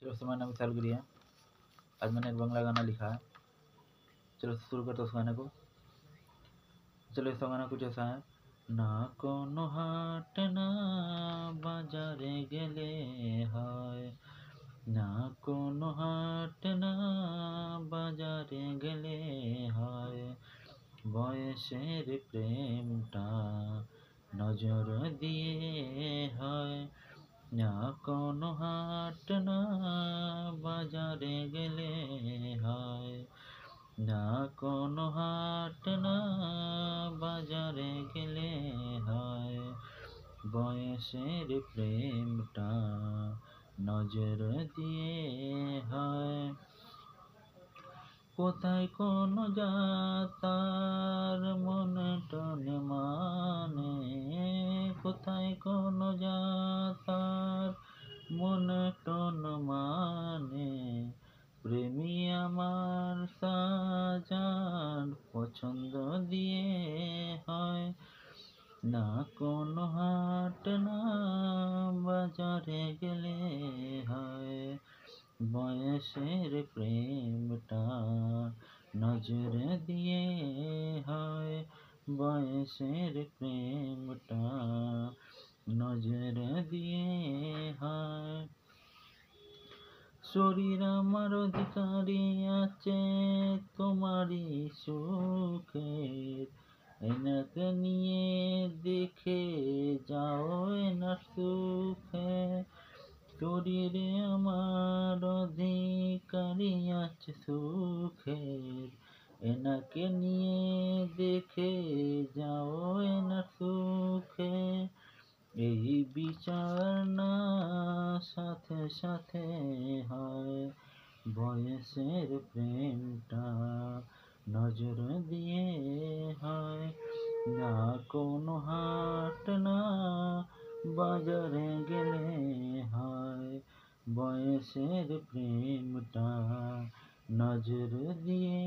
चलो दोस्तों, मेरा नाम विशाल गिरी है। आज मैंने एक बांग्ला गाना लिखा है। चलो शुरू करते हैं उस गाने को। चलो इस गाना कुछ ऐसा है। ना कोनो हाट ना बाजारे गेले হয়, না কোনো হাট না বাজারে গেলে হয়, বয়সের প্রেমটা নজর দিয়ে হয়, না কোনো হাট না বাজারে গেলে হয়, না কোনো হাট না বাজারে গেলে হয়, বয়সের প্রেমটা নজর দিয়ে হয়। কোথায় কোন যাতার মনে টনে মানে, কোথায় কোন যাতার মনে টন মানে, প্রেমী আমার সাজান পছন্দ দিয়ে হয়, না কোনো হাট না বাজারে গেলে হয়, বয়সের প্রেমটা নজর দিয়ে হয়, বয়সের প্রেমটা নজর দিয়ে হয়। শরীর আমার অধিকারী আছে তোমারই সুখের, এনাকে নিয়ে দেখে যাও এনার সুখে। শরীরে আমার অধিকারী আছে সুখের, এনাকে নিয়ে দেখে যাও এনার সুখে। এই বিচার না সাথে সাথে হয়, বয়সের প্রেমটা নজর দিয়ে হয়, না কোনো হাট না বাজারে গেলে হয়, বয়সের প্রেমটা নজর দিয়ে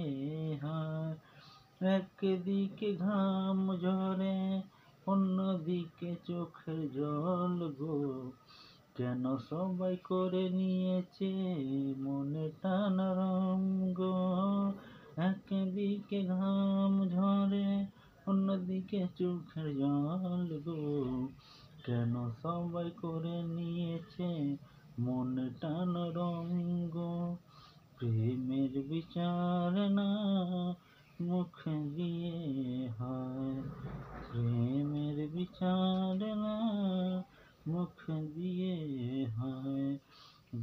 হয়। একদিকে ঘাম ঝরে অন্যদিকে চোখের জল গো, কেন সবাই করে নিয়েছে মনে টানা রঙ্গ। একদিকে ঘাম ঝরে অন্যদিকে চোখের জল গো, কেন সবাই করে নিয়েছে মনে টানা রঙ্গ। প্রেমের বিচার না মুখ দিয়ে হয়, প্রেমের বিচার না মুখ দিয়ে হয়,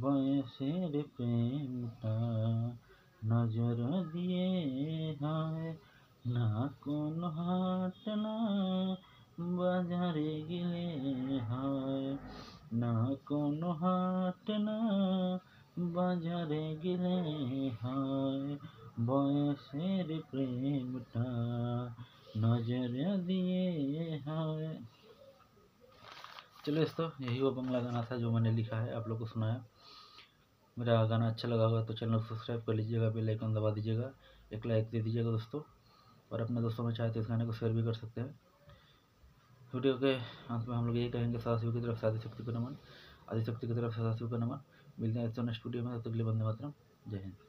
বয়সের প্রেমটা নজর দিয়ে হয়, না কোনো হাট না বাজারে গেলে হয়, না কোনো হাট না বাজারে গেলে হয়, বয়সের प्रेमটা नजर दिए है। चलो दोस्तों, यही वो बांग्ला गाना था जो मैंने लिखा है, आप लोग को सुनाया। मेरा गाना अच्छा लगा होगा तो चैनल को सब्सक्राइब कर लीजिएगा, बेल आइकन दबा दीजिएगा, एक लाइक दे दीजिएगा दोस्तों, और अपने दोस्तों में चाहे तो इस गाने को शेयर भी कर सकते हैं। वीडियो के अंत में हम लोग यही कहेंगे, सदाशिव की तरफ से आदिशक्ति को नमन, आदिशक्ति की तरफ से सदाशिव को नमन। मिलते हैं नेक्स्ट वीडियो में, तब तक के लिए वंदे मातरम, जय हिंद।